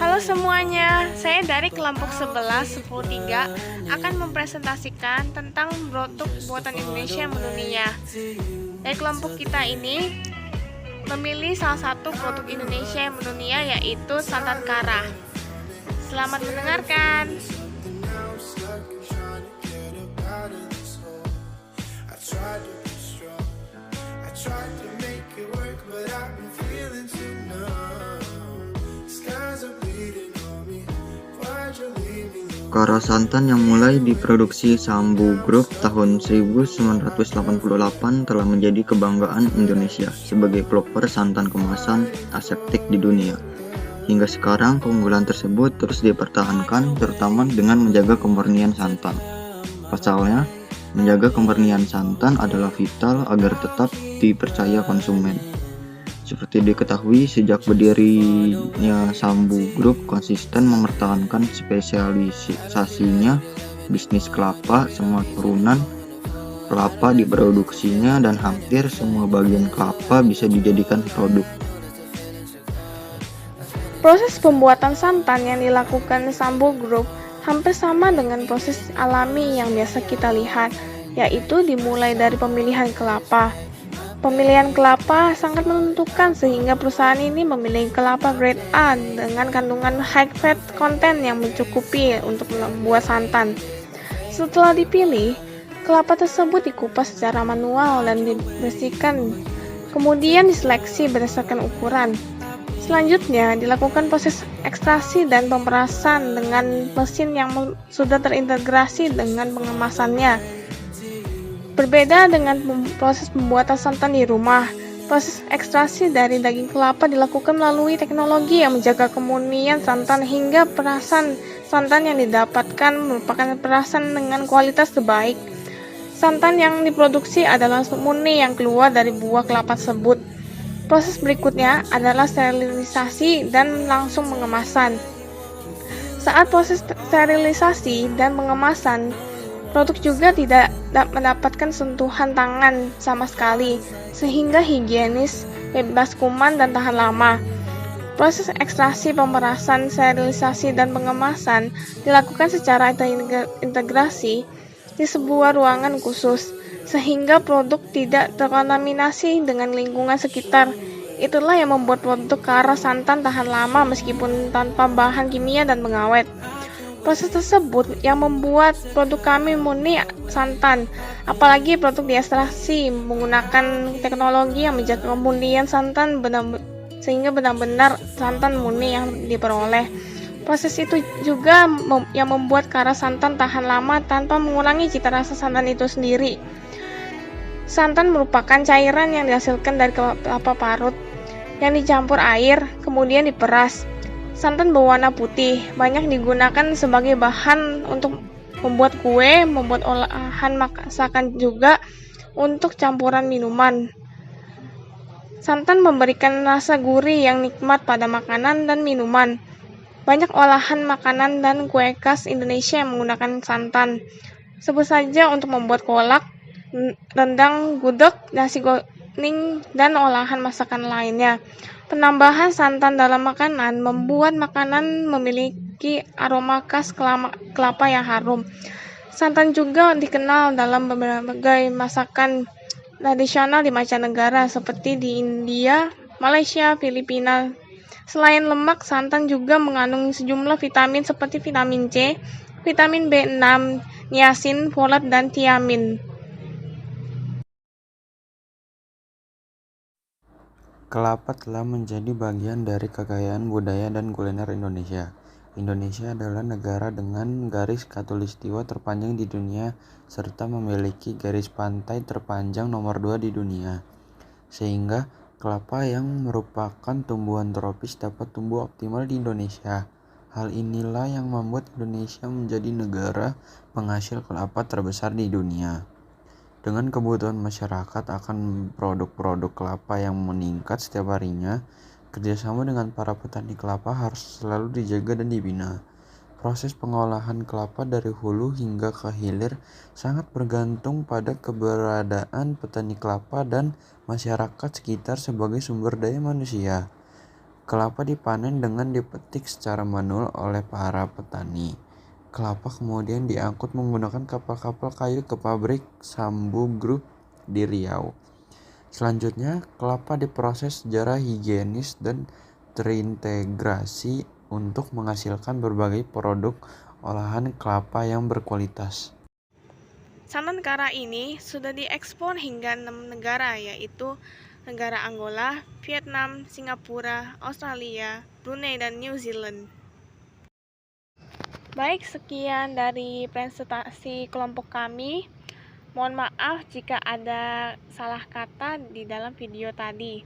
Halo semuanya, saya dari kelompok 11 10-3 akan mempresentasikan tentang produk buatan Indonesia yang mendunia. Dari kelompok kita ini memilih salah satu produk Indonesia yang mendunia, yaitu santan kara. Selamat mendengarkan. Kara santan yang mulai diproduksi Sambu Group tahun 1988 telah menjadi kebanggaan Indonesia sebagai pelopor santan kemasan aseptik di dunia. Hingga sekarang keunggulan tersebut terus dipertahankan, terutama dengan menjaga kemurnian santan. Pasalnya, menjaga kemurnian santan adalah vital agar tetap dipercaya konsumen. Seperti diketahui, sejak berdirinya Sambu Group konsisten mempertahankan spesialisasinya bisnis kelapa. Semua turunan kelapa diproduksinya dan hampir semua bagian kelapa bisa dijadikan produk. Proses pembuatan santan yang dilakukan Sambu Group hampir sama dengan proses alami yang biasa kita lihat, yaitu dimulai dari pemilihan kelapa. Pemilihan kelapa sangat menentukan sehingga perusahaan ini memilih kelapa grade A dengan kandungan high fat content yang mencukupi untuk membuat santan. Setelah dipilih, kelapa tersebut dikupas secara manual dan dibersihkan, kemudian diseleksi berdasarkan ukuran. Selanjutnya, dilakukan proses ekstraksi dan pemerasan dengan mesin yang sudah terintegrasi dengan pengemasannya. Berbeda dengan proses pembuatan santan di rumah, proses ekstraksi dari daging kelapa dilakukan melalui teknologi yang menjaga kemurnian santan hingga perasan santan yang didapatkan merupakan perasan dengan kualitas terbaik. Santan yang diproduksi adalah murni yang keluar dari buah kelapa tersebut. Proses berikutnya adalah sterilisasi dan langsung pengemasan. Saat proses sterilisasi dan pengemasan, produk juga tidak mendapatkan sentuhan tangan sama sekali, sehingga higienis, bebas kuman, dan tahan lama. Proses ekstraksi, pemerasan, sterilisasi, dan pengemasan dilakukan secara integrasi di sebuah ruangan khusus, sehingga produk tidak terkontaminasi dengan lingkungan sekitar. Itulah yang membuat produk kara santan tahan lama meskipun tanpa bahan kimia dan pengawet. Proses tersebut yang membuat produk kami murni santan, apalagi produk diekstraksi menggunakan teknologi yang menjaga kemurnian santan sehingga benar-benar santan murni yang diperoleh. Proses itu juga yang membuat kara santan tahan lama tanpa mengurangi cita rasa santan itu sendiri. Santan merupakan cairan yang dihasilkan dari kelapa parut yang dicampur air, kemudian diperas. Santan berwarna putih, banyak digunakan sebagai bahan untuk membuat kue, membuat olahan masakan juga untuk campuran minuman. Santan memberikan rasa gurih yang nikmat pada makanan dan minuman. Banyak olahan makanan dan kue khas Indonesia yang menggunakan santan. Sebut saja untuk membuat kolak, rendang, gudeg, nasi kuning, dan olahan masakan lainnya. Penambahan santan dalam makanan membuat makanan memiliki aroma khas kelapa yang harum. Santan juga dikenal dalam berbagai masakan tradisional di mancanegara seperti di India, Malaysia, Filipina. Selain lemak, santan juga mengandung sejumlah vitamin seperti vitamin C, vitamin B6, niacin, folat, dan tiamin. Kelapa telah menjadi bagian dari kekayaan budaya dan kuliner Indonesia. Indonesia adalah negara dengan garis khatulistiwa terpanjang di dunia serta memiliki garis pantai terpanjang nomor 2 di dunia. Sehingga kelapa yang merupakan tumbuhan tropis dapat tumbuh optimal di Indonesia. Hal inilah yang membuat Indonesia menjadi negara penghasil kelapa terbesar di dunia. Dengan kebutuhan masyarakat akan produk-produk kelapa yang meningkat setiap harinya, kerjasama dengan para petani kelapa harus selalu dijaga dan dibina. Proses pengolahan kelapa dari hulu hingga ke hilir sangat bergantung pada keberadaan petani kelapa dan masyarakat sekitar sebagai sumber daya manusia. Kelapa dipanen dengan dipetik secara manual oleh para petani. Kelapa kemudian diangkut menggunakan kapal-kapal kayu ke pabrik Sambu Group di Riau. Selanjutnya, kelapa diproses secara higienis dan terintegrasi untuk menghasilkan berbagai produk olahan kelapa yang berkualitas. Santan kara ini sudah diekspor hingga 6 negara, yaitu negara Angola, Vietnam, Singapura, Australia, Brunei, dan New Zealand. Baik, sekian dari presentasi kelompok kami. Mohon maaf jika ada salah kata di dalam video tadi.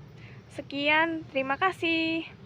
Sekian, terima kasih.